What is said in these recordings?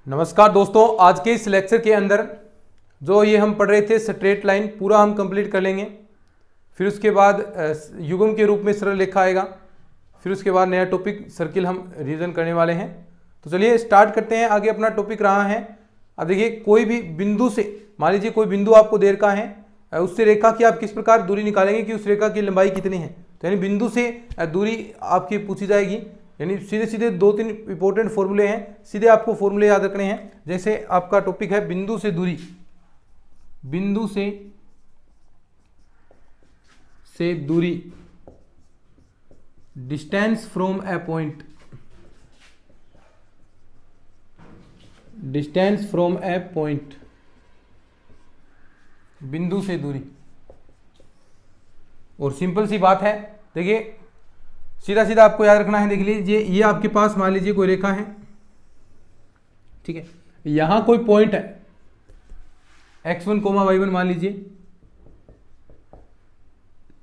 नमस्कार दोस्तों, आज के इस लेक्चर के अंदर जो ये हम पढ़ रहे थे स्ट्रेट लाइन पूरा हम कंप्लीट कर लेंगे। फिर उसके बाद युग्म के रूप में सरल रेखा आएगा। फिर उसके बाद नया टॉपिक सर्किल हम रिवीजन करने वाले हैं। तो चलिए स्टार्ट करते हैं। आगे अपना टॉपिक रहा है, अब देखिए कोई भी बिंदु से, मान लीजिए कोई बिंदु आपको दे रखा है, उससे रेखा की आप किस प्रकार दूरी निकालेंगे कि उस रेखा की लंबाई कितनी है। तो यानी बिंदु से दूरी आपकी पूछी जाएगी। यानी सीधे सीधे दो तीन इंपॉर्टेंट फॉर्मूले हैं, सीधे आपको फॉर्मूले याद रखने हैं। जैसे आपका टॉपिक है बिंदु से दूरी, बिंदु से दूरी, distance from A point, distance from A point, बिंदु से दूरी। और सिंपल सी बात है, देखिए सीधा सीधा आपको याद रखना है। देख लीजिए ये आपके पास मान लीजिए कोई रेखा है, ठीक है, यहां कोई पॉइंट है x1, y1 मान लीजिए।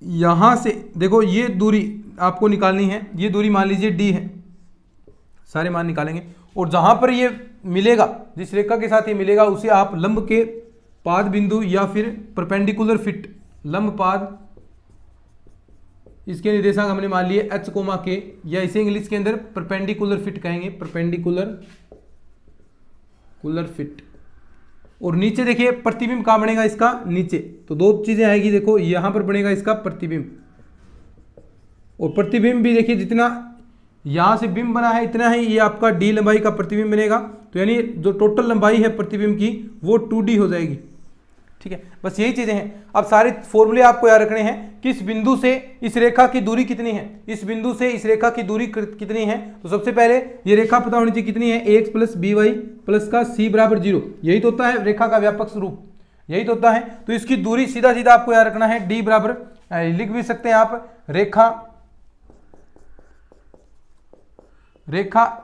यहां से देखो ये दूरी आपको निकालनी है, ये दूरी मान लीजिए d है, सारे मान निकालेंगे। और जहां पर ये मिलेगा, जिस रेखा के साथ ये मिलेगा, उसे आप लंब के पाद बिंदु या फिर परपेंडिकुलर फिट, लंब पाद, इसके निर्देशांक हमने मान लिए h, k, या इसे इंग्लिश के अंदर परपेंडिकुलर फिट कहेंगे, परपेंडिकुलर फिट। और नीचे देखिए प्रतिबिंब कहां बनेगा इसका, नीचे। तो दो चीजें आएगी, देखो यहां पर बनेगा इसका प्रतिबिंब, और प्रतिबिंब भी देखिए जितना यहां से बिंब बना है इतना ही ये आपका d लंबाई का प्रतिबिंब बनेगा। तो यानी जो टोटल लंबाई है प्रतिबिंब की वो 2d हो जाएगी, ठीक है। बस यही चीजें हैं। अब सारे फॉर्मूले आपको याद रखने हैं। किस बिंदु से इस रेखा की दूरी कितनी है, इस बिंदु से इस रेखा की दूरी कितनी है। तो सबसे पहले ये रेखा पता होनी चाहिए कितनी है, ax प्लस by प्लस का c बराबर 0। यही तो होता है रेखा का व्यापक स्वरूप, यही तो होता है। तो इसकी दूरी सीधा सीधा आपको याद रखना है, d बराबर, लिख भी सकते हैं आप, रेखा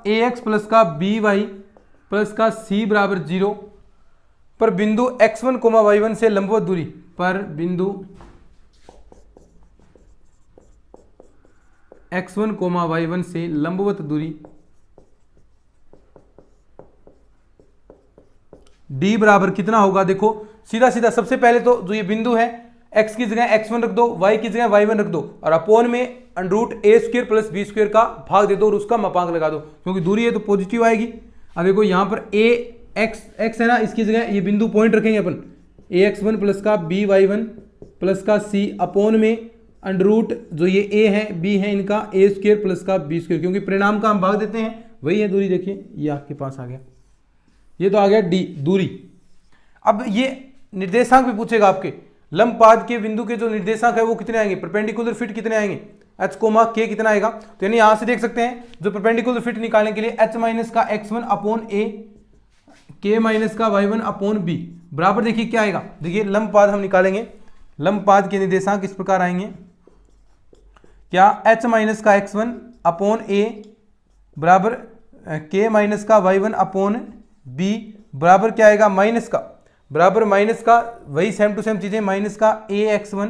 ax प्लस का by प्लस का c बराबर 0 पर बिंदु x1, y1 से लंबवत दूरी, पर बिंदु x1, y1 से लंबवत दूरी d बराबर कितना होगा। देखो सीधा सीधा सबसे पहले तो जो ये बिंदु है, x की जगह x1 रख दो, y की जगह y1 रख दो, और अपोन में √a² प्लस b² का भाग दे दो और उसका मापांक लगा दो, क्योंकि दूरी है तो पॉजिटिव आएगी। अब देखो यहां पर x है ना, इसकी जगह ये बिंदु पॉइंट रखेंगे अपन, ax1 प्लस का by1 प्लस का c अपोन में √ जो ये a है b है इनका a² प्लस का b², क्योंकि परिणाम का हम भाग देते हैं, वही है दूरी। देखिए ये आपके पास आ गया, ये तो आ गया d दूरी। अब ये निर्देशांक भी पूछेगा आपके, लंब पाद के बिंदु के जो निर्देशांक है वो कितने आएंगे, परपेंडिकुलर फिट कितने आएंगे, h, k कितना आएगा। तो यानी यहां से देख सकते हैं जो परपेंडिकुलर फिट निकालने के लिए h माइनस का x1 upon a, k minus का y1 अपॉन b बराबर, देखिए क्या आएगा। देखिए लंब पाद हम निकालेंगे, लंब पाद के निर्देशांक इस प्रकार आएंगे, क्या, h माइनस का x1 अपॉन a बराबर k माइनस का y1 अपॉन b बराबर क्या आएगा, माइनस का, बराबर माइनस का, वही सेम टू सेम चीजें, माइनस का ax1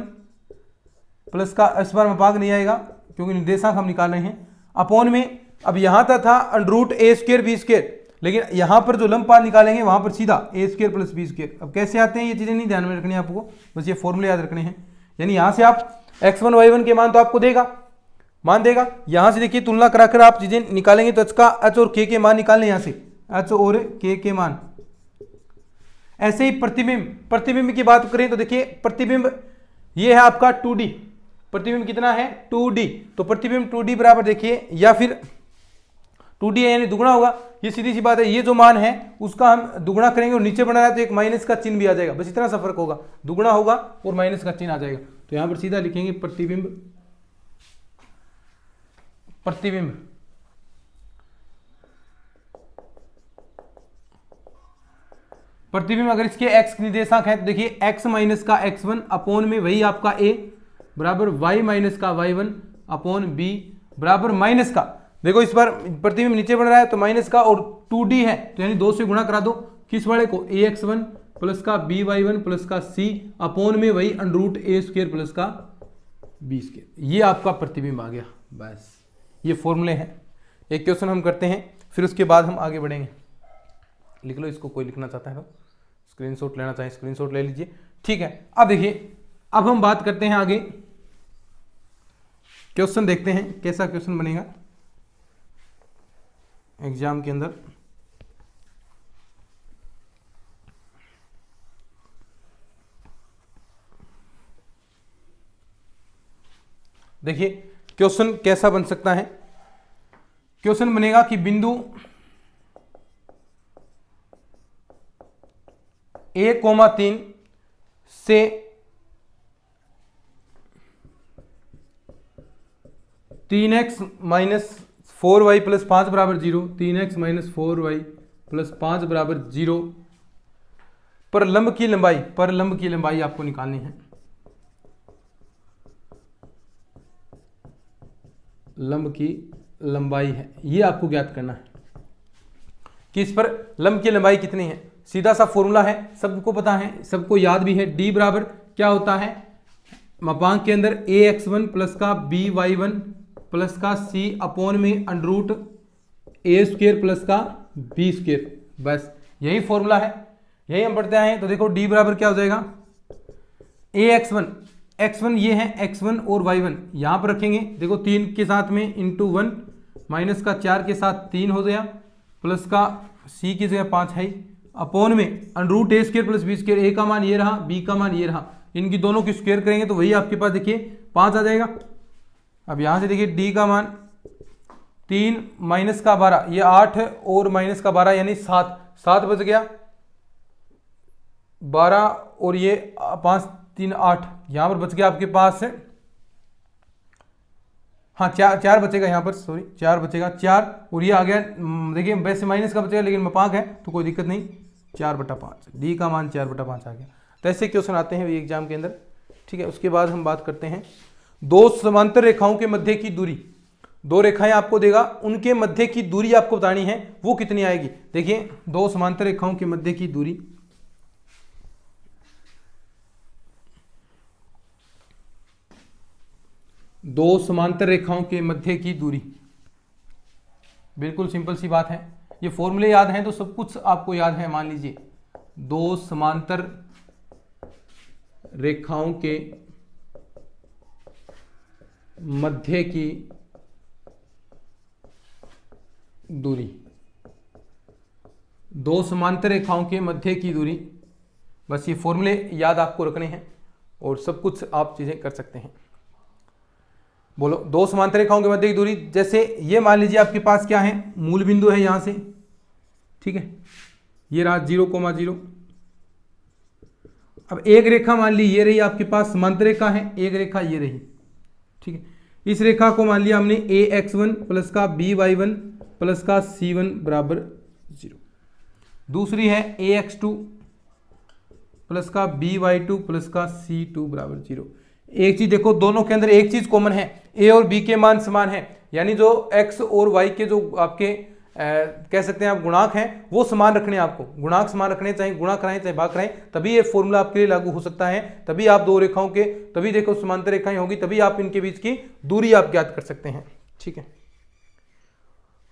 प्लस का, इस बार मापांक नहीं आएगा क्योंकि निर्देशांक हम निकाल रहे हैं, अपोन में, अब यहां तक था √a² b², लेकिन यहां पर जो लंब पाद निकालेंगे वहां पर सीधा a² प्लस b²। अब कैसे आते हैं ये चीजें नहीं ध्यान में रखनी है आपको, बस ये फॉर्मूले याद रखने हैं। यानी यहां से आप x1 y1 के मान तो आपको देगा, मान देगा। यहां से देखिए तुलना कराकर आप चीजें निकालेंगे तो h और k के मान निकालने, यहां से h और k के मान। ऐसे ही प्रतिबिंब की बात करें तो देखिए प्रतिबिंब ये है आपका 2d, प्रतिबिंब कितना है 2d। तो प्रतिबिंब 2d बराबर देखिए, या फिर 2d है यानी दुगुना होगा, ये सीधी सी बात है। ये जो मान है उसका हम दुगुना करेंगे और नीचे बना रहा है तो एक माइनस का चिन्ह भी आ जाएगा, बस इतना सा फर्क होगा, दुगुना होगा और माइनस का चिन्ह आ जाएगा। तो यहां पर सीधा लिखेंगे प्रतिबिंब अगर इसके x निर्देशांक है तो देखिए x माइनस का x1 अपोन में वही आपका a बराबर y माइनस का y1 अपोन b बराबर माइनस का, देखो इस बार प्रतिबिंब नीचे बढ़ रहा है तो माइनस का, और 2d है तो यानी 2 से गुणा करा दो, किस वाले को, ax1 प्लस का by1 प्लस का c अपोन में वही √a² प्लस का b²। ये आपका प्रतिबिंब आ गया। बस ये फॉर्मूले हैं। एक क्वेश्चन हम करते हैं, फिर उसके बाद हम आगे बढ़ेंगे। लिख लो इसको, कोई लिखना चाहता है तो स्क्रीनशॉट लेना चाहे स्क्रीनशॉट ले लीजिए। ठीक है, अब देखिए, अब हम बात करते हैं आगे, क्वेश्चन देखते हैं कैसा क्वेश्चन बनेगा एग्जाम के अंदर। देखिए क्वेश्चन कैसा बन सकता है। क्वेश्चन बनेगा कि बिंदु A,3 से 3x माइनस 4y प्लस 5 बराबर 0, 3x माइनस 4y प्लस 5 बराबर 0 पर लंब की लंबाई आपको निकालनी है। लंब की लंबाई है, ये आपको ज्ञात करना है कि इस पर लंब की लंबाई कितनी है। सीधा सा फॉर्मूला है, सबको पता है, सबको याद भी है। d बराबर क्या होता है, मापांक के अंदर ax1 प्लस का by1 प्लस का c अपॉन में अंडरूट a स्क्वायर प्लस का b स्क्वायर, बस यही फॉर्मूला है, यही हम पढ़ते आए हैं। तो देखो d बराबर क्या हो जाएगा, x1 ये है x1 और y1 यहां पर रखेंगे। देखो 3 के साथ में इंटू 1 माइनस का 4 के साथ 3 हो गया प्लस का c की जगह 5 है अपॉन में under root a square plus b square. a का मान ये रहा, b का मान ये रहा, इनकी दोनों की स्क्वायर करेंगे तो वही आपके पास देखिए 5 आ जाएगा। अब यहां से देखिए d का मान 3 माइनस का 12 ये 8 और माइनस का 12 यानी 7 बच गया, 12 और ये 5 3 8 यहां पर बच गया आपके पास, हाँ 4 बचेगा यहाँ पर, सॉरी 4 बचेगा, 4 और ये आ गया, देखिए वैसे माइनस का बचेगा लेकिन मापांक है तो कोई दिक्कत नहीं, 4/5 डी का मान 4/5 आ गया। तो ऐसे क्वेश्चन आते हैं एग्जाम के अंदर। ठीक है, उसके बाद हम बात करते हैं दो समांतर रेखाओं के मध्य की दूरी। दो रेखाएं आपको देगा, उनके मध्य की दूरी आपको बतानी है वो कितनी आएगी। देखिए दो समांतर रेखाओं के मध्य की दूरी, दो समांतर रेखाओं के मध्य की दूरी, बिल्कुल सिंपल सी बात है, ये फॉर्मूले याद हैं तो सब कुछ आपको याद है। मान लीजिए दो समांतर रेखाओं के मध्य की दूरी, दो समांतर रेखाओं के मध्य की दूरी, बस ये फॉर्मूले याद आपको रखने हैं और सब कुछ आप चीजें कर सकते हैं। बोलो, दो समांतर रेखाओं के मध्य की दूरी, जैसे ये मान लीजिए आपके पास क्या है, मूल बिंदु है यहां से, ठीक है, ये रहा 0,0। अब एक रेखा मान ली ये रही आपके पास समांतर रेखा है, एक रेखा ये रही, ठीक है। इस रेखा को मान लिया हमने ax1 प्लस का by1 प्लस का c1 बराबर 0। दूसरी है ax2 प्लस का by2 प्लस का c2 बराबर 0। एक चीज देखो, दोनों के अंदर एक चीज कॉमन है, a और b के मान समान है, यानी जो x और y के जो आपके कह सकते हैं आप गुणांक हैं वो समान रखने हैं आपको, गुणांक समान रखने, चाहे गुणा कराएं चाहे भाग कराएं, तभी ये फॉर्मूला आपके लिए लागू हो सकता है। तभी आप दो रेखाओं के, तभी देखो समांतर रेखाएं होगी, तभी आप इनके बीच की दूरी आप ज्ञात कर सकते हैं। ठीक है,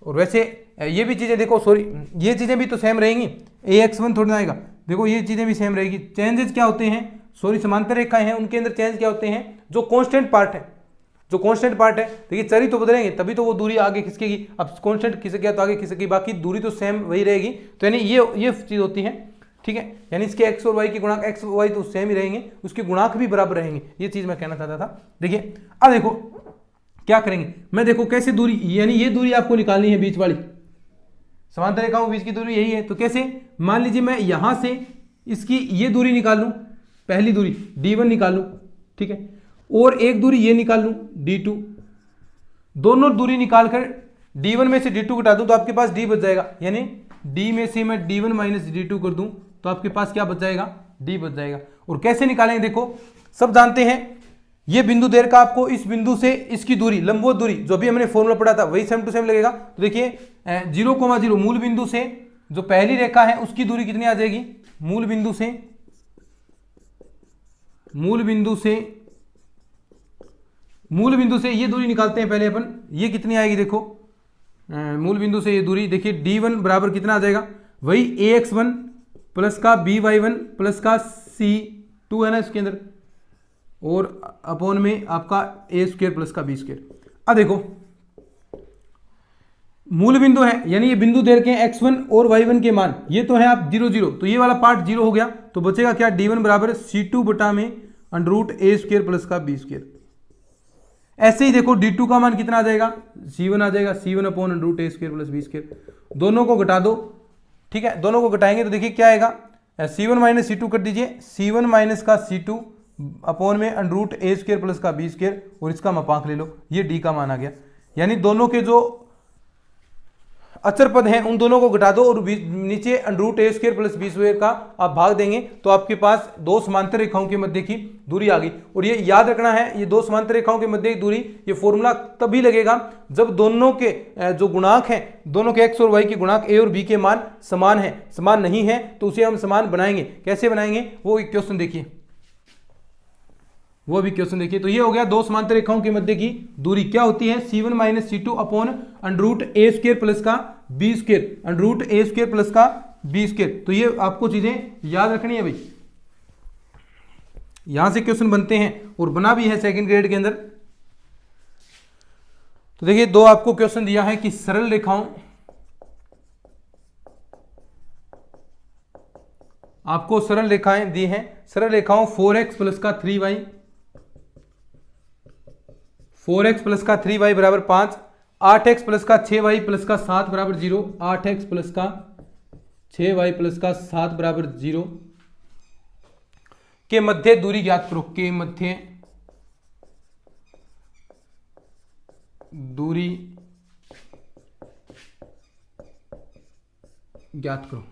और वैसे ये भी चीजें देखो, सॉरी ये चीजें भी तो सेम रहेंगी, ax1 थोड़ी ना आएगा, देखो ये चीजें भी सेम रहेगी। चेंजेस क्या होते हैं, सॉरी समांतर रेखाएं हैं उनके अंदर चेंज क्या होते हैं, जो कांस्टेंट पार्ट है, जो कांस्टेंट पार्ट है, देखिए चर ही तो बदलेंगे तभी तो वो दूरी आगे खिसकेगी। अब कांस्टेंट खिसक गया तो आगे खिसकेगी, बाकी दूरी तो सेम वही रहेगी। तो यानी ये चीज होती है, ठीक है, यानी इसके x और y के गुणांक, x y तो सेम ही रहेंगे, उसके गुणांक भी बराबर रहेंगे, ये चीज मैं कहना चाहता था। देखिए अब देखो क्या करेंगे, मैं देखो कैसे दूरी, यानी ये दूरी आपको निकालनी है बीच वाली, समांतर रेखाओं के बीच की दूरी यही है। तो कैसे, मान लीजिए मैं यहां से इसकी ये दूरी निकाल लूं, पहली दूरी d1 निकाल लूं, ठीक है, और एक दूरी ये निकाल लूं d2, दोनों दूरी निकालकर d1 में से d2 घटा दूं तो आपके पास d बच जाएगा, यानी d में से मैं d1 माइनस d2 कर दूं तो आपके पास क्या बच जाएगा, d बच जाएगा। और कैसे निकालेंगे, देखो सब जानते हैं, ये बिंदु दे रखा आपको, इस बिंदु से इसकी दूरी, लंबवत दूरी, जो भी हमने फॉर्मूला पढ़ा था वही सेम टू सेम लगेगा। तो देखिए 0,0 मूल बिंदु से जो पहली रेखा है उसकी दूरी कितनी आ जाएगी, मूल बिंदु से ये दूरी निकालते हैं पहले अपन, ये कितनी आएगी, देखो मूल बिंदु से ये दूरी, देखिए d1 बराबर कितना आ जाएगा, वही ax1 प्लस का by1 प्लस का c2 है ना इसके अंदर, और अपॉन में आपका a स्क्वायर प्लस का b स्क्वायर। अब देखो मूल बिंदु है, यानी ये बिंदु दे रखे हैं x1 और y1 के मान, ये तो है आप 0 0, तो ये वाला पार्ट 0 हो गया, तो बचेगा क्या, d1 बराबर c2 बटा में अंडर a स्क्वायर प्लस का b स्क्वायर। ऐसे ही देखो d2 का मान कितना आ जाएगा, c1 आ जाएगा, c1 upon under a square plus b square. दोनों को घटा दो, ठीक है, दोनों को घटाएंगे तो देखिए क्या आएगा, c1 माइनस c2 कर दीजिए, c1 माइनस का c2 अपॉन में अंडर a स्क्वायर प्लस का b स्क्वायर, और इसका मापांक ले लो, ये d का मान आ गया। यानी दोनों के जो अचर पद हैं उन दोनों को घटा दो और नीचे under a square plus b square का आप भाग देंगे, तो आपके पास दो समांतर रेखाओं के मध्य की दूरी आ गई। और ये याद रखना है, ये दो समांतर रेखाओं के मध्य की दूरी, ये फॉर्मूला तभी लगेगा जब दोनों के जो गुणांक हैं, दोनों के x और y के गुणांक a और b के मान समान है। समान नहीं है तो उसे हम समान बनाएंगे, कैसे बनाएंगे वो एक क्वेश्चन देखिए, वो भी क्वेश्चन देखिए। तो ये हो गया दो समांतर रेखाओं के मध्य की दूरी क्या होती है, c1 minus c2 upon under a square plus का b square, under a square plus का b स्क्वायर। तो ये आपको चीजें याद रखनी है भाई, यहां से क्वेश्चन बनते हैं और बना भी है सेकंड ग्रेड के अंदर। तो देखिए दो आपको क्वेश्चन दिया है कि सरल रेखाओं, आपको सरल रेखाएं दी हैं, सरल रेखाओं 4x प्लस का 3y, 4x प्लस का 3y बराबर 5, 8x प्लस का 6y प्लस का 7 बराबर 0, 8x प्लस का 6y प्लस का 7 बराबर 0 के मध्य दूरी ज्ञात करो, के मध्य दूरी ज्ञात करो।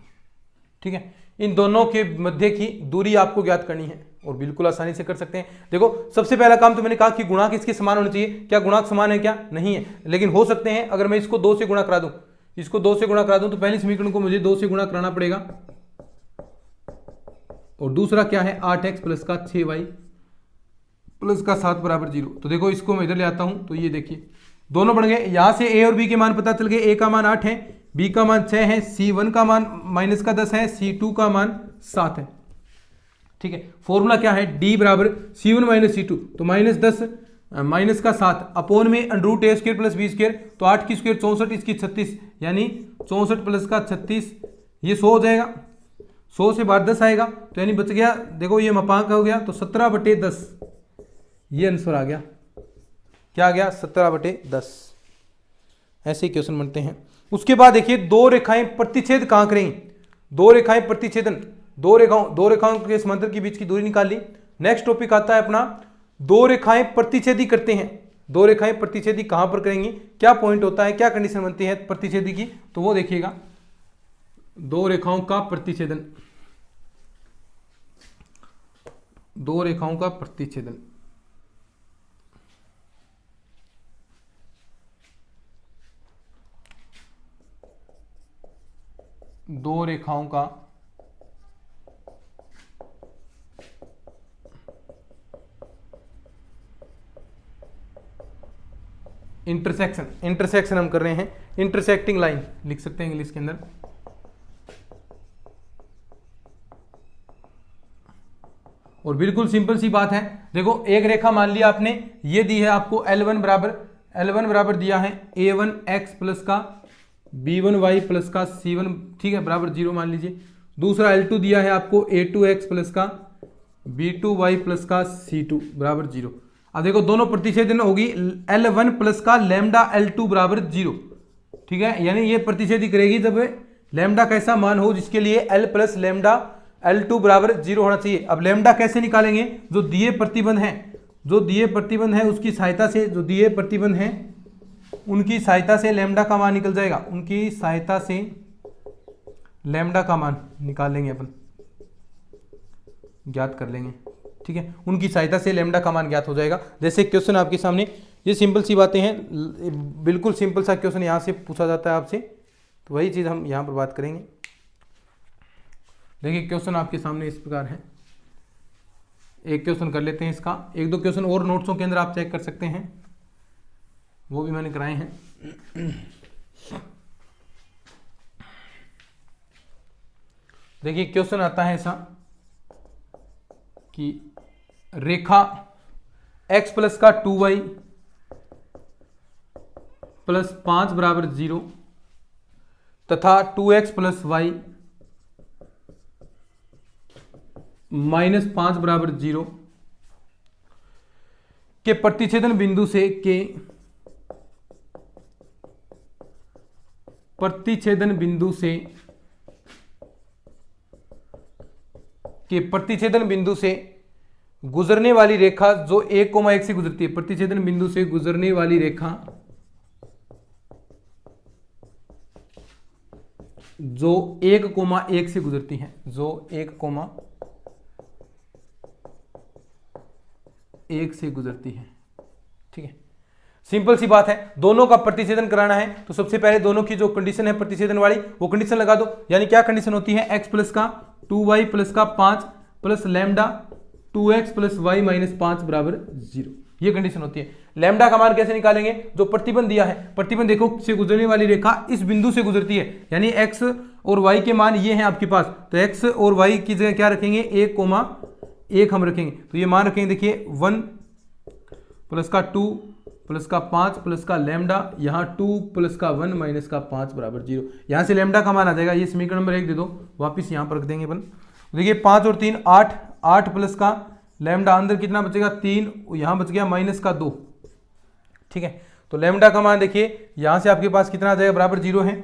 ठीक है, इन दोनों के मध्य की दूरी आपको ज्ञात करनी है और बिल्कुल आसानी से कर सकते हैं। देखो सबसे पहला काम तो मैंने कहा कि गुणांक इसके समान होने चाहिए। क्या गुणांक समान है, क्या नहीं है, लेकिन हो सकते हैं। अगर मैं इसको 2 से गुणा करा दूं, इसको 2 से गुणा करा दूं तो पहले समीकरण को मुझे 2 से गुणा कराना पड़ेगा, और दूसरा क्या है 8x प्लस का 6y प्लस का 7 बराबर 0। तो देखो इसको मैं इधर ले आता हूं, तो ये देखिए दोनों बन गए। यहां से a और b के मान पता चल गए, a का मान 8 है, b का मान 6 है, c1 का मान माइनस का 10 है, c2 का मान 7 है। ठीक है, फॉर्मूला क्या है, d बराबर c1 माइनस c2, तो माइनस 10 माइनस का 7 अपॉन में under a square plus b square, तो 8 की स्क्वायर 64, इसकी 36, यानी 64 प्लस का 36, ये 100 हो जाएगा, 100 से बाद 10 आएगा, तो यानी बच गया, देखो ये मापांक हो गया, तो 17/10 ये आंसर आ गया। क्या आ गया, 17/10। ऐसे ही क्वेश्चन बनते हैं। उसके बाद देखिए दो रेखाएं प्रतिच्छेद कहां करेंगी, दो रेखाएं प्रतिच्छेदन, दो रेखाओं के समांतर के बीच की दूरी निकाल ली। नेक्स्ट टॉपिक आता है अपना, दो रेखाएं प्रतिच्छेदी करते हैं। दो रेखाएं प्रतिच्छेदी कहां पर करेंगी, क्या पॉइंट होता है, क्या कंडीशन बनती है प्रतिच्छेदी की, तो वो देखिएगा। दो रेखाओं का प्रतिच्छेदन, दो रेखाओं का प्रतिच्छेदन, दो रेखाओं का इंटरसेक्शन, इंटरसेक्शन हम कर रहे हैं, इंटरसेक्टिंग लाइन लिख सकते हैं इंग्लिश के अंदर। और बिल्कुल सिंपल सी बात है, देखो एक रेखा मान लिया आपने, ये दी है आपको L1 बराबर दिया है a1x प्लस का b1y प्लस का c1, ठीक है, बराबर 0 मान लीजिए। दूसरा L2 दिया है आपको a2x प्लस का b2y प्लस का c2 बराबर 0। अब देखो दोनों प्रतिच्छेदन होगी L1 प्लस का लैम्डा L2 बराबर 0। ठीक है, यानी ये प्रतिच्छेदी करेगी जब लैम्डा कैसा मान हो जिसके लिए L प्लस लैम्डा L2 बराबर 0 होना चाहिए। अब लैम्डा कैसे निकालेंगे, जो दिए प्रतिबंध है, जो दिए प्रतिबंध है उसकी सहायता से, जो दिए प्रतिबंध है उनकी सहायता से लैम्डा का मान निकल जाएगा, उनकी सहायता से लैम्डा का मान निकाल लेंगे अपन, ज्ञात कर लेंगे। ठीक है, उनकी सहायता से लैम्डा का मान ज्ञात हो जाएगा। जैसे क्वेश्चन आपके सामने, ये सिंपल सी बातें हैं, बिल्कुल सिंपल सा क्वेश्चन यहाँ से पूछा जाता है आपसे, तो वही चीज़ हम यहाँ पर बात करेंगे। देखिए क्वेश्चन आपके सामने इस प्रकार है, एक क्वेश्चन कर लेते हैं इसका, एक दो क्वेश्चन और नोट्सों के अंदर आप चेक कर सकते हैं, वो भी मैंने कराए हैं। देखिए क्वेश्चन आता है ऐसा कि रेखा x प्लस का 2y प्लस 5 बराबर 0 तथा 2x प्लस वाई माइनस 5 बराबर 0 के प्रतिच्छेदन बिंदु से प्रतिच्छेदन बिंदु से गुजरने वाली रेखा जो 1,1 से गुजरती है, प्रतिच्छेदन बिंदु से गुजरने वाली रेखा जो 1,1 से गुजरती है, जो 1,1 से गुजरती है। ठीक है, सिंपल सी बात है, दोनों का प्रतिच्छेदन कराना है तो सबसे पहले दोनों की जो कंडीशन है प्रतिच्छेदन वाली वो कंडीशन लगा दो। यानी क्या कंडीशन होती है, x प्लस का 2y प्लस का 5 plus lambda 2x plus y minus 5 बराबर 0, ये कंडीशन होती है। लैम्डा का मान कैसे निकालेंगे, जो प्रतिबंध दिया है, प्रतिबंध देखो से गुजरने वाली रेखा इस बिंदु से गुजरती है, यानी x और y के मान ये हैं आपके पास, तो x और y की जगह क्या रखेंगे 1,1 हम रखेंगे, तो ये मान रखेंगे देखिए 1 प्लस का 2 प्लस का 5 प्लस का लैम्डा, यहाँ 2 प्लस का 1 माइनस का 5 बराबर 0। यहाँ से लैम्डा का मान आ जाएगा, ये समीकरण नंबर 1 दे दो, वापिस यहाँ पर रख देंगे अपन। देखिए 5 और 3 8, 8 प्लस का लैम्डा अंदर कितना बचेगा 3, यहाँ बच गया माइनस का 2। ठीक है, तो लैम्डा का मान देखिए यहाँ से आपके पास कितना आ जाएगा, बराबर 0 है,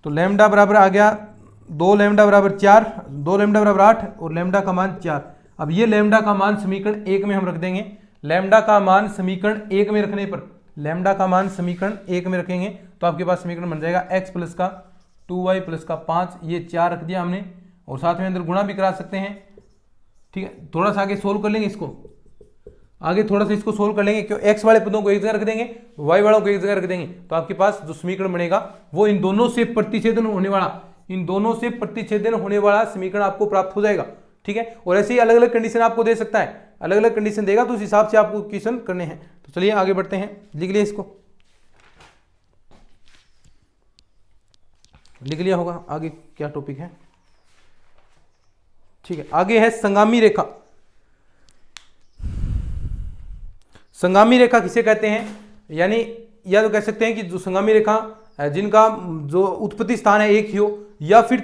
तो लैम्डा बराबर आ गया 2 लैम्डा बराबर 4, 2 लैम्डा बराबर 8 और लैम्डा का मान 4। अब ये लैम्डा का मान समीकरण 1 में हम रख देंगे। लैम्डा का मान समीकरण 1 में रखने पर, लैम्डा का मान समीकरण 1 में रखेंगे तो आपके पास समीकरण बन जाएगा x प्लस का 2y प्लस का 5, ये 4 रख दिया हमने, और साथ में अंदर गुणा भी करा सकते हैं। ठीक है, थोड़ा सा आगे सोल्व कर लेंगे इसको, आगे थोड़ा सा इसको सोल्व कर लेंगे, क्यों x वाले पदों को एक जगह रख देंगे, y वालों को एक जगह रख देंगे, तो आपके पास जो समीकरण बनेगा वो इन दोनों से प्रतिच्छेदन होने वाला समीकरण आपको प्राप्त हो जाएगा। ठीक है, और ऐसे ही अलग अलग कंडीशन आपको दे सकता है, अलग अलग कंडीशन देगा तो उस हिसाब से आपको क्वेश्चन करने हैं। तो चलिए आगे बढ़ते हैं, लिख लिया इसको, लिख लिया होगा आगे क्या टॉपिक है। ठीक है, आगे है संगामी रेखा। संगामी रेखा किसे कहते हैं, यानी या तो कह सकते हैं कि जो संगामी रेखा जिनका जो उत्पत्ति स्थान है एक ही हो, या फिर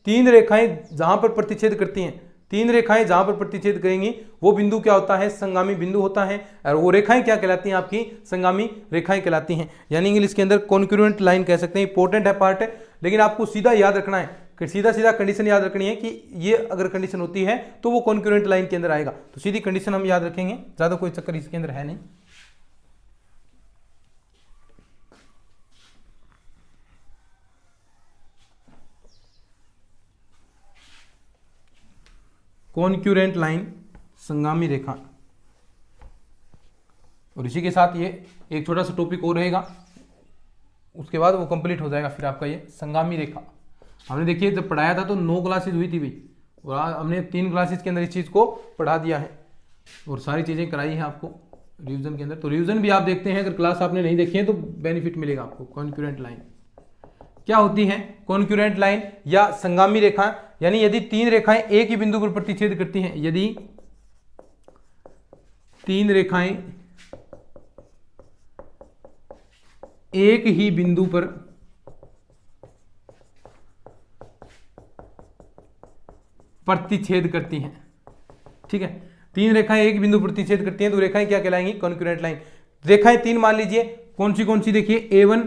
तीन रेखाएं जहां पर प्रतिच्छेद करती हैं, 3 रेखाएं जहां पर प्रतिच्छेद करेंगी वो बिंदु क्या होता है, संगामी बिंदु होता है, और वो रेखाएं क्या कहलाती हैं, आपकी संगामी रेखाएं कहलाती हैं। यानी इंग्लिश के अंदर कॉन्क्रुएंट लाइन कह सकते हैं, इंपॉर्टेंट है पार्ट है, लेकिन आपको सीधा याद रखना है, सीधा कंडीशन याद रखनी है कि ये अगर कंडीशन होती है तो वो कॉन्क्रुएंट लाइन के अंदर आएगा, तो सीधी कंडीशन हम याद रखेंगे, ज्यादा कोई चक्कर इसके अंदर है नहीं। कॉन्क्युरेंट लाइन, संगामी रेखा, और इसी के साथ ये एक छोटा सा टॉपिक और रहेगा, उसके बाद वो कंप्लीट हो जाएगा फिर आपका ये संगामी रेखा। हमने देखिए जब पढ़ाया था तो 9 क्लासेज हुई थी भाई, और आज हमने 3 क्लासेज के अंदर इस चीज़ को पढ़ा दिया है और सारी चीज़ें कराई हैं आपको रिवीजन के अंदर। तो रिवीजन भी आप देखते हैं, अगर क्लास आपने नहीं देखी है तो बेनिफिट मिलेगा आपको। कॉन्क्युरेंट लाइन क्या होती है, कॉन्क्युरेंट लाइन या संगामी रेखा, यानी यदि 3 रेखाएं एक ही बिंदु पर प्रतिच्छेद करती हैं, यदि 3 रेखाएं एक ही बिंदु पर प्रतिच्छेद करती हैं। ठीक है, 3 रेखाएं एक बिंदु पर प्रतिच्छेद करती हैं तो रेखाएं क्या कहलाएंगी, कॉन्क्युरेंट लाइन। रेखाएं 3 मान लीजिए, कौन सी देखिए, a1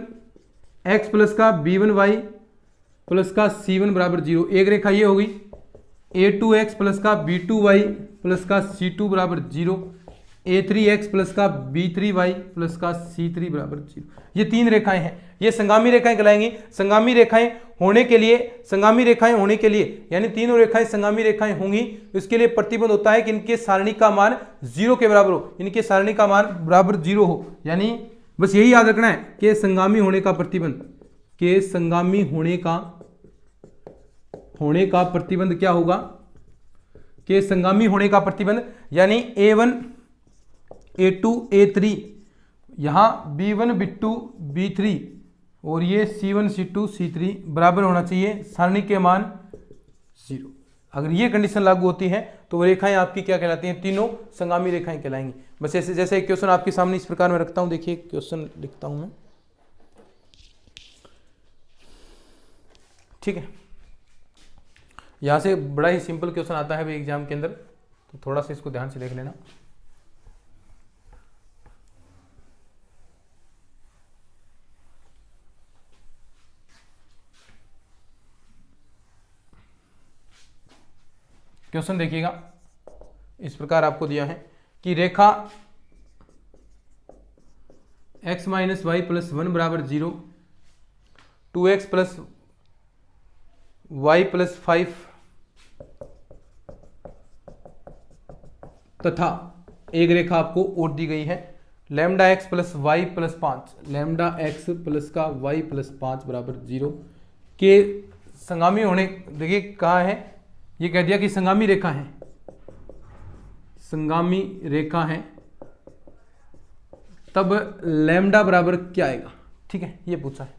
x प्लस का b1 y प्लस का c1 बराबर 0, एक रेखा ये होगी, a2 x प्लस का b2 y प्लस का c2 बराबर 0, a3 x प्लस का b3 y प्लस का c3 बराबर 0। ये 3 रेखाएं हैं, ये संगामी रेखाएं कहलाएंगी। संगामी रेखाएं होने के लिए यानी तीनों रेखाएं संगामी रेखाएं होंगी, इसके लिए प्रतिबंध होता है कि इनके सारणी का मान 0 के बराबर हो, इनके सारणी का मान बराबर 0 हो। यानी बस यही याद रखना है कि संगामी होने का प्रतिबंध, के संगामी होने का प्रतिबंध क्या होगा, के संगामी होने का प्रतिबंध, यानी a1 a2 a3, यहां b1 b2 b3 और ये C1 C2 C3 बराबर होना चाहिए सारणी के मान 0। अगर ये कंडीशन लागू होती है तो वो रेखाएं आपकी क्या कहलाती हैं, तीनों संगामी रेखाएं कहलाएंगी। बस ऐसे जैसे एक क्वेश्चन आपके सामने इस प्रकार में रखता हूं, देखिए क्वेश्चन लिखता हूं मैं, ठीक है। यहां से बड़ा ही सिंपल क्वेश्चन आता है भाई एग्जाम के अंदर, तो थोड़ा सा इसको ध्यान से देख लेना। क्वेश्चन देखिएगा, इस प्रकार आपको दिया है कि रेखा x माइनस वाई प्लस 1 बराबर 0, 2x प्लस वाई प्लस 5 तथा एक रेखा आपको और दी गई है lambda x plus y plus 5, lambda x plus का वाई प्लस 5 बराबर 0 के संगामी होने, देखिए कहा है, ये कह दिया कि संगामी रेखा है, संगामी रेखा है, तब लैम्डा बराबर क्या आएगा, ठीक है, ये पूछा है,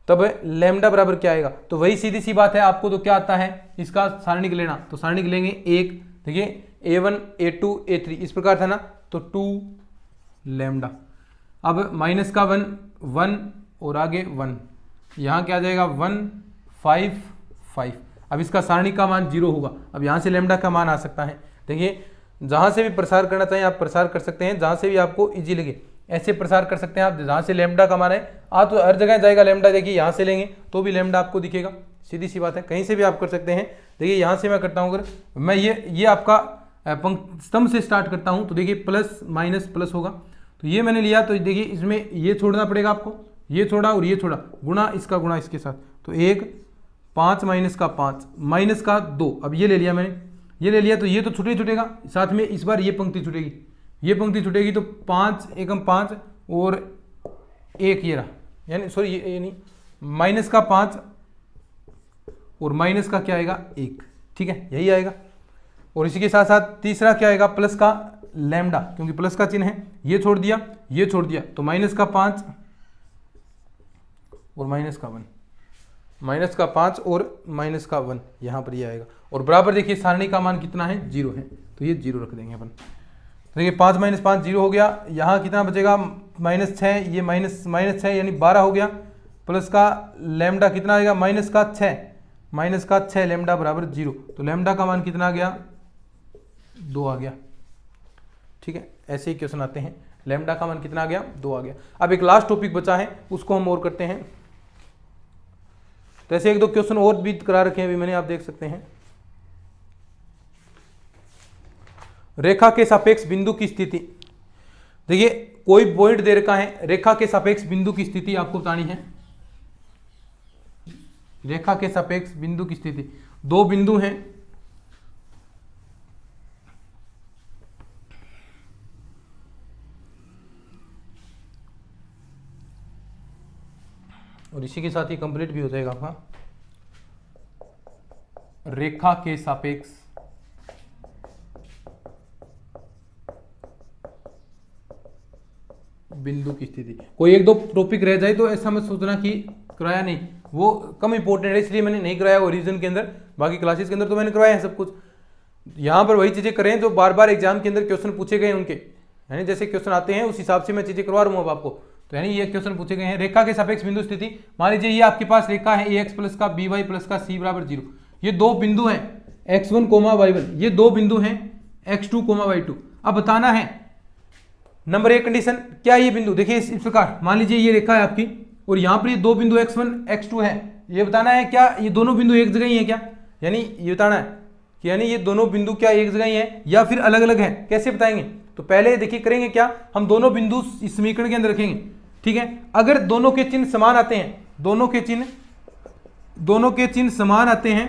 तब लैम्डा बराबर क्या आएगा। तो वही सीधी सी बात है, आपको तो क्या आता है, इसका सारणिक लेना, तो सारणिक लेंगे एक, देखिए a1 a2 a3 इस प्रकार था ना, तो 2 लैम्डा, अब माइनस का 1 1 और आगे 1, यहाँ क्या आ जाएगा 1 5 5, अब इसका सारणी का मान 0 होगा। अब यहाँ से लैम्डा का मान आ सकता है, देखिए जहाँ से भी प्रसार करना चाहिए आप प्रसार कर सकते हैं, जहाँ से भी आपको इजी लगे ऐसे प्रसार कर सकते हैं आप, जहाँ से लैम्डा का मान है तो हर जगह जाएगा लैम्डा, देखिए यहाँ से लेंगे तो भी लैम्डा आपको दिखेगा, सीधी सी बात है, कहीं से भी आप कर सकते हैं। देखिए यहाँ से मैं करता हूँ, अगर मैं ये आपका स्तंभ से स्टार्ट करता हूँ तो देखिए प्लस माइनस प्लस होगा, तो ये मैंने लिया, तो देखिए इसमें ये छोड़ना पड़ेगा आपको, ये छोड़ा और ये छोड़ा, गुणा इसका गुणा इसके साथ, तो 1 5 माइनस का 5 माइनस का 2, अब ये ले लिया मैंने, ये ले लिया, तो ये तो छुटे छुटेगा, साथ में इस बार ये पंक्ति छुटेगी, ये पंक्ति छुटेगी, तो 5 एकम 5 और 1 ये रहा, यानी सॉरी ये नहीं, माइनस का 5 और माइनस का क्या आएगा 1, ठीक है, यही आएगा। और इसी के साथ साथ तीसरा क्या आएगा, प्लस का लैम्डा, क्योंकि प्लस का चिन्ह है, ये छोड़ दिया ये छोड़ दिया, तो माइनस का 5 और माइनस का 1, माइनस का 5 और माइनस का 1 यहाँ पर ये आएगा, और बराबर देखिए सारणी का मान कितना है 0 है, तो ये 0 रख देंगे अपन। तो देखिए 5 माइनस 5 0 हो गया, यहाँ कितना बचेगा -6, ये माइनस 6 यानी 12 हो गया, प्लस का लैम्डा कितना आएगा माइनस का 6 लैम्डा बराबर 0, तो लैम्डा का मान कितना आ गया 2 आ गया, ठीक है, ऐसे ही क्वेश्चन आते हैं, लैम्डा का मान कितना आ गया 2 आ गया। अब एक लास्ट टॉपिक बचा है, उसको हम और करते हैं, तो ऐसे एक दो क्वेश्चन और भी करा रखे हैं अभी मैंने, आप देख सकते हैं। रेखा के सापेक्ष बिंदु की स्थिति, देखिए कोई पॉइंट दे रखा है, रेखा के सापेक्ष बिंदु की स्थिति आपको बतानी है, रेखा के सापेक्ष बिंदु की स्थिति, दो बिंदु हैं, और इसी के साथ ही कंप्लीट भी हो जाएगा आपका, रेखा के सापेक्ष बिंदु की स्थिति। कोई एक दो टॉपिक रह जाए तो ऐसा मत सोचना कि कराया नहीं, वो कम इंपॉर्टेंट है इसलिए मैंने नहीं कराया वो रीजन के अंदर, बाकी क्लासेस के अंदर तो मैंने करवाया है सब कुछ। यहाँ पर वही चीजें करें जो बार बार एग्जाम के अंदर क्वेश्चन पूछे गए उनके, यानी जैसे क्वेश्चन आते हैं उस हिसाब से मैं चीजें करवा रहा हूँ अब आपको। तो यानी ये क्वेश्चन पूछे गए हैं, रेखा के सापेक्ष बिंदु स्थिति, मान लीजिए ये आपके पास रेखा है ax प्लस का by प्लस का c बराबर 0, ये दो बिंदु हैं x1 y1, ये दो बिंदु हैं x2 y2। अब बताना है नंबर 1 कंडीशन, क्या ये बिंदु, देखिए इस प्रकार मान लीजिए ये रेखा है आपकी और यहाँ पर ये दो बिंदु x1 x2 है, ये बताना है क्या ये दोनों बिंदु एक जगह ही है क्या, यानी ये बताना है कि यानी ये दोनों बिंदु क्या एक जगह ही है या फिर अलग अलग है, कैसे बताएंगे। तो पहले देखिए करेंगे क्या, हम दोनों बिंदु इस समीकरण के अंदर रखेंगे, ठीक है। अगर दोनों के चिन्ह समान आते हैं, दोनों के चिन्ह समान आते हैं,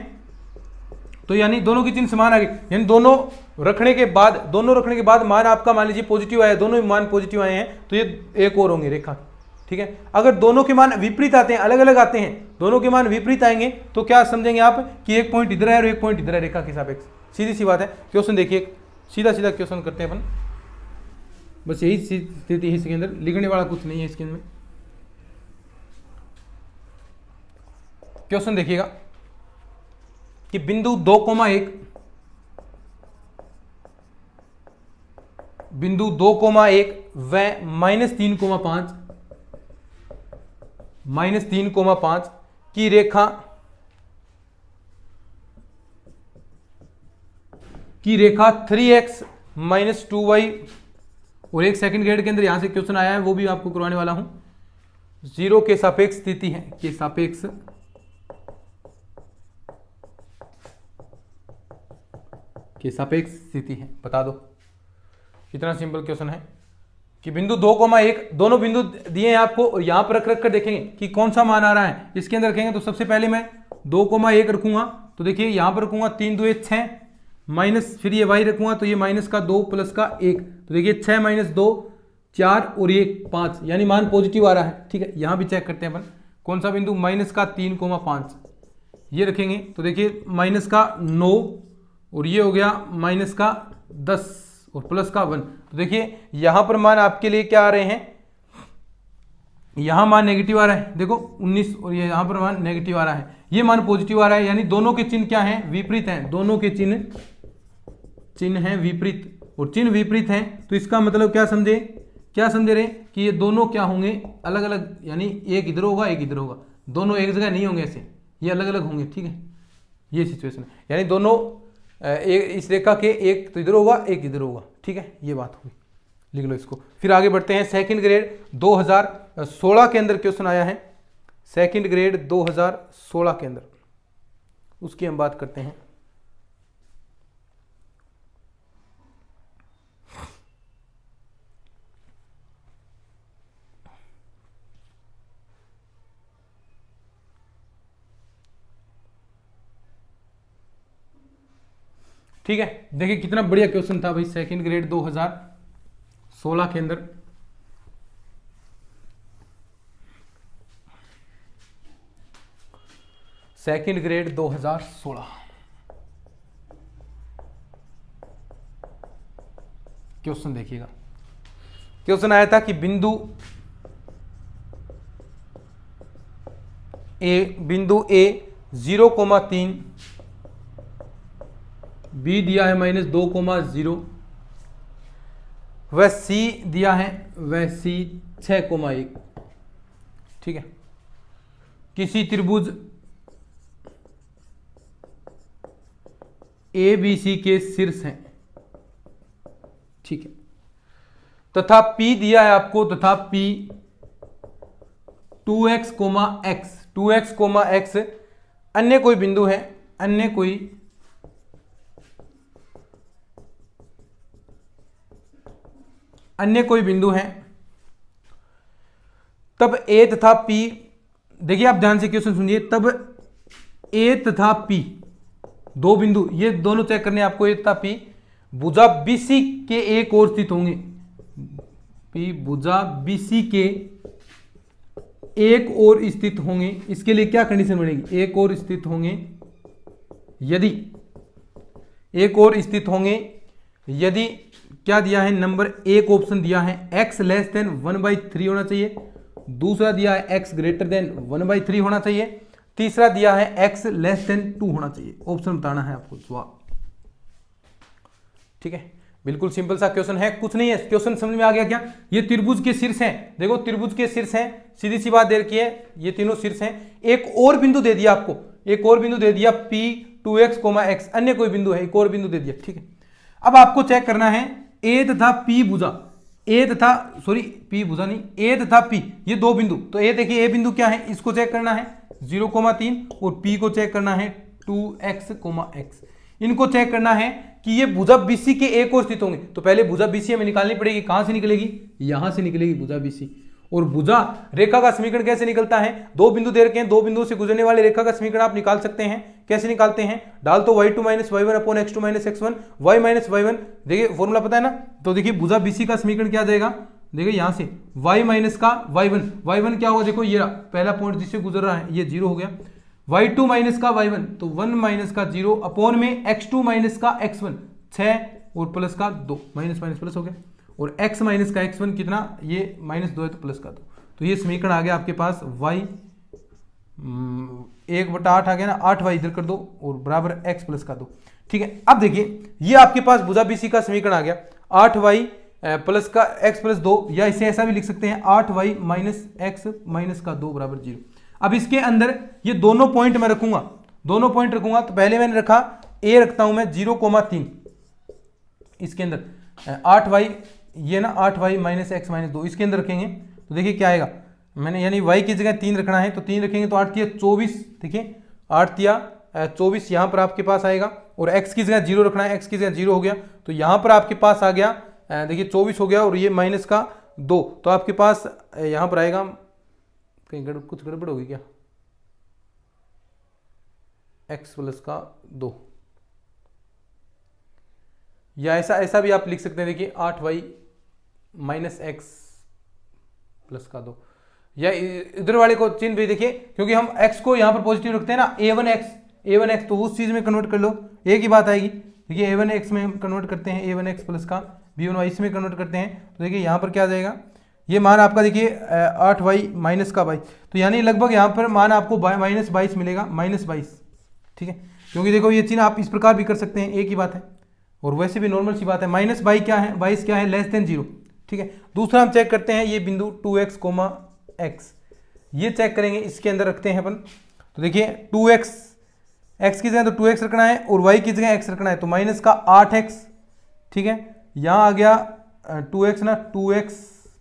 तो यानी दोनों के चिन्ह समान आ गए, यानी दोनों रखने के बाद मान आपका मान लीजिए पॉजिटिव आया, दोनों मान पॉजिटिव आए हैं, तो ये एक और होंगे रेखा, ठीक है। अगर दोनों के मान विपरीत आते हैं, अलग अलग आते हैं, दोनों के मान विपरीत आएंगे तो क्या समझेंगे आप कि एक पॉइंट इधर है और एक पॉइंट इधर है रेखा के सापेक्ष, सीधी सी बात है। क्वेश्चन देखिए, सीधा सीधा क्वेश्चन करते हैं अपन, बस यही स्थिति है इसके अंदर, लिखने वाला कुछ नहीं है इसके अंदर। क्वेश्चन देखिएगा कि बिंदु 2,1 बिंदु 2,1 व -3,5 की रेखा 3x - 2y, और एक सेकंड ग्रेड के अंदर यहां से क्वेश्चन आया है, वो भी आपको करवाने वाला हूं, 0 के सापेक्ष स्थिति है, के सापेक्ष स्थिति है। बता दो, कितना सिंपल क्वेश्चन है कि बिंदु 2,1 दोनों बिंदु दिए हैं आपको, और यहां पर रख कर देखेंगे कि कौन सा मान आ रहा है। इसके अंदर रखेंगे तो सबसे पहले मैं 2,1 रखूंगा, तो देखिए यहां पर रखूंगा 3 2 6 माइनस, फिर ये y रखूंगा तो ये माइनस का 2 प्लस का 1, तो देखिए 6 - 2 4 और ये 5, यानी मान पॉजिटिव आ रहा है। ठीक है, यहां भी चेक करते हैं अपन कौन सा बिंदु, -3,5 ये रखेंगे तो देखिए माइनस का 9 और ये हो गया माइनस का 10 और प्लस का 1, तो देखिए यहां पर मान आपके लिए क्या आ रहे हैं, यहां मान नेगेटिव आ रहा है, देखो 19, और ये यहां पर मान नेगेटिव आ रहा है, ये मान पॉजिटिव आ रहा है, यानी दोनों के चिन्ह क्या हैं, विपरीत हैं, दोनों के चिन्ह हैं विपरीत, और चिन्ह विपरीत हैं तो इसका मतलब क्या समझे रहे कि ये दोनों क्या होंगे, अलग अलग, यानी एक इधर होगा एक इधर होगा, दोनों एक जगह नहीं होंगे, ऐसे ये अलग अलग होंगे। ठीक है, ये सिचुएशन है, यानी दोनों इस रेखा के एक तो इधर होगा एक इधर होगा। ठीक है, ये बात होगी, लिख लो इसको। फिर आगे बढ़ते हैं, सेकंड ग्रेड 2016 के अंदर क्वेश्चन आया है, सेकंड ग्रेड 2016 के अंदर, उसकी हम बात करते हैं। ठीक है, देखिए कितना बढ़िया क्वेश्चन था भाई, सेकंड ग्रेड 2016 के अंदर। सेकंड ग्रेड 2016 क्वेश्चन देखिएगा, क्वेश्चन आया था कि बिंदु ए 0,3, बी दिया है -2,0, वह सी दिया है, वह सी 6,1। ठीक है, किसी त्रिभुज ए बी सी के शीर्ष हैं। ठीक है, तथा P दिया है आपको, तथा P 2x, x अन्य कोई बिंदु है, अन्य कोई बिंदु है, तब A तथा P, देखिए आप ध्यान से क्वेश्चन सुनिए, तब A तथा P दो बिंदु, ये दोनों चेक करने आपको, A तथा P भुजा BC के एक और स्थित होंगे, P भुजा BC के एक और स्थित होंगे। इसके लिए क्या कंडीशन बनेगी, एक और स्थित होंगे, यदि एक और स्थित होंगे, यदि क्या दिया है, नंबर एक ऑप्शन दिया है x लेस देन 1/3 होना चाहिए, दूसरा दिया है x ग्रेटर देन 1/3 होना चाहिए, तीसरा दिया है x लेस देन 2 होना चाहिए। ऑप्शन बताना है आपको जवाब। ठीक है, बिल्कुल सिंपल सा क्वेश्चन है, कुछ नहीं है, क्वेश्चन समझ में आ गया क्या। ये त्रिभुज के शीर्ष हैं, देखो त्रिभुज के शीर्ष हैं, सीधी सी बात दे रखी है, ये तीनों शीर्ष हैं। एक और बिंदु दे दिया आपको, एक और बिंदु दे दिया P 2x, x अन्य कोई बिंदु है, एक और बिंदु दे दिया। ठीक है, अब आपको चेक करना है A तथा P भुजा, A तथा P ये दो बिंदु, तो A देखिए A बिंदु क्या है, इसको चेक करना है 0,3, और P को चेक करना है 2x, x इनको चेक करना है कि ये भुजा BC के एक और स्थित होंगे। तो पहले भुजा BC हमें निकालनी पड़ेगी, कहां से निकलेगी, यहां से निकलेगी भुजा BC। और भुजा रेखा का समीकरण कैसे निकलता है, दो बिंदु दे रखे हैं, दो बिंदुओं से गुजरने वाले रेखा का समीकरण आप निकाल सकते हैं। कैसे निकालते हैं, डाल तो y2 - y1 upon x2 - x1, y - y1, देखिए फॉर्मूला पता है ना। तो देखिए भुजा BC का समीकरण क्या जाएगा, देखिए यहां से y माइनस का y1 क्या होगा, देखो ये पहला पॉइंट जिससे गुजर रहा है ये 0 हो गया, y2 माइनस का y1 तो 1 माइनस का 0 अपॉन में x2 माइनस का x1 6 और प्लस का 2, माइनस माइनस प्लस हो गया, और x माइनस का x1 कितना, ये -2 है तो प्लस का 2। तो ये समीकरण आ गया आपके पास y 1/8 आ गया ना, 8y इधर कर दो और बराबर x प्लस का 2। ठीक है, अब देखिए ये आपके पास भुजा BC का समीकरण आ गया, 8y प्लस का x प्लस 2, या इसे ऐसा भी लिख सकते हैं 8y माइनस x माइनस का 2 बराबर 0। अब इसके अंदर ये दोनों पॉइंट मैं रखूंगा, दोनों पॉइंट रखूंगा। तो पहले मैंने रखा a रखता हूं मैं 0,3, इसके अंदर 8y, ये ना 8y माइनस x माइनस 2 इसके अंदर रखेंगे तो देखिए क्या आएगा। मैंने यानी y की जगह 3 रखना है तो 3 रखेंगे तो 8 तिया 24, देखिए 8 तिया 24 यहाँ पर आपके पास आएगा, और x की जगह 0 रखना है, x की जगह 0 हो गया तो यहाँ पर आपके पास आ गया, देखिए 24 हो गया, और ये माइनस का 2 तो आपके पास यहाँ पर आएगा, कहीं कुछ गड़बड़ होगी क्या, x प्लस का 2, या ऐसा भी आप लिख सकते हैं, देखिए 8y माइनस x प्लस का 2, या इधर वाले को चिन्ह भी देखिए, क्योंकि हम x को यहाँ पर पॉजिटिव रखते हैं ना, a1x तो उस चीज में कन्वर्ट कर लो, एक ही बात आएगी। देखिए a1x में कन्वर्ट करते हैं, a1x प्लस का b1y इसमें कन्वर्ट करते हैं तो देखिए यहाँ पर क्या आ जाएगा, ये मान आपका देखिए 8y माइनस का 22, तो यानी लगभग यहाँ पर मान आपको माइनस 22 मिलेगा, माइनस 22। ठीक है, क्योंकि देखो ये चिन्ह आप इस प्रकार भी कर सकते हैं, एक ही बात है, और वैसे भी नॉर्मल सी बात है, माइनस 22 क्या है, 22 क्या है, लेस देन 0। ठीक है, दूसरा हम चेक करते हैं ये बिंदु 2x, x, ये चेक करेंगे, इसके अंदर रखते हैं अपन। तो देखिए 2x, x की जगह तो 2x रखना है और y की जगह x रखना है, तो माइनस का 8x। ठीक है, यहाँ आ गया 2x ना, 2x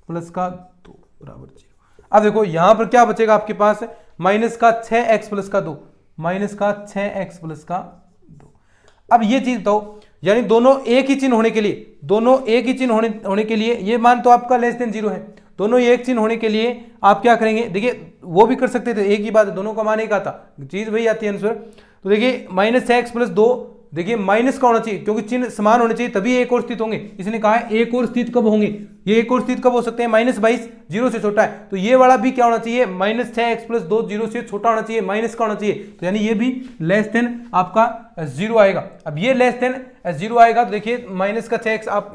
प्लस का 2 बराबर 0। अब देखो यहाँ पर क्या बचेगा आपके पास, माइनस का 6x प्लस का 2, माइनस का 6x प्लस का 2। अब ये चीज बताओ, यानी दोनों एक ही चिन्ह होने के लिए, दोनों एक ही चिन्ह होने के लिए, ये मान तो आपका लेस देन 0 है, दोनों एक चिन्ह होने के लिए आप क्या करेंगे, देखिए वो भी कर सकते थे, एक ही बात है, दोनों का मान एक आता, चीज वही आती है आंसर। तो देखिए माइनस x प्लस 2, देखिए माइनस का होना चाहिए, क्योंकि चिन्ह समान होने चाहिए तभी एक और स्थित होंगे। इसने कहा है एक और स्थित कब होंगे, ये एक और स्थित कब हो सकते हैं, माइनस 22 0 से छोटा है, तो ये वाला भी क्या होना चाहिए, माइनस 6x प्लस 2 0 से छोटा होना चाहिए, माइनस का होना चाहिए, तो यानी ये भी लेस देन आपका 0 आएगा। अब ये लेस देन 0 आएगा तो देखिए माइनस का 6x आप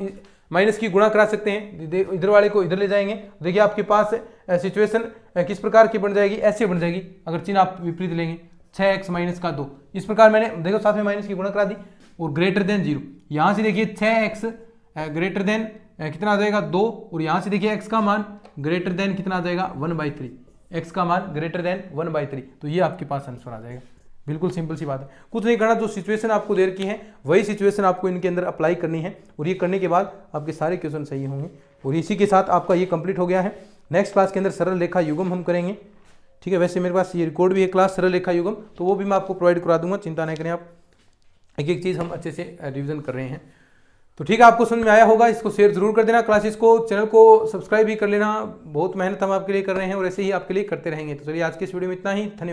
माइनस की गुणा करा सकते हैं, इधर वाले को इधर ले जाएंगे, देखिए आपके पास सिचुएशन किस प्रकार की बन जाएगी, ऐसे बन जाएगी अगर चिन्ह आप विपरीत लेंगे, 6x माइनस का 2, इस प्रकार मैंने देखो साथ में माइनस की गुणा करा दी, और ग्रेटर देन 0, यहाँ से देखिए 6x ग्रेटर देन कितना आ जाएगा 2, और यहाँ से देखिए x का मान ग्रेटर देन कितना आ जाएगा 1/3, x का मान ग्रेटर देन 1/3, तो ये आपके पास आंसर आ जाएगा। बिल्कुल सिंपल सी बात है, कुछ नहीं करना, जो सिचुएशन आपको दे रखी है वही सिचुएशन आपको इनके अंदर अप्लाई करनी है, और ये करने के बाद आपके सारे क्वेश्चन सही होंगे। और इसी के साथ आपका ये कंप्लीट हो गया है। नेक्स्ट क्लास के अंदर सरल रेखा युग्म हम करेंगे। ठीक है, वैसे मेरे पास ये रिकॉर्ड भी है क्लास सरल रेखा युग्म, तो वो भी मैं आपको प्रोवाइड करा दूंगा, चिंता नहीं करें आप, एक एक चीज़ हम अच्छे से रिविजन कर रहे हैं। तो ठीक है, आपको समझ में आया होगा, इसको शेयर जरूर कर देना, क्लासेस को, चैनल को सब्सक्राइब भी कर लेना, बहुत मेहनत हम आपके लिए कर रहे हैं और ऐसे ही आपके लिए करते रहेंगे। तो चलिए आज की इस वीडियो में इतना ही, धन्यवाद।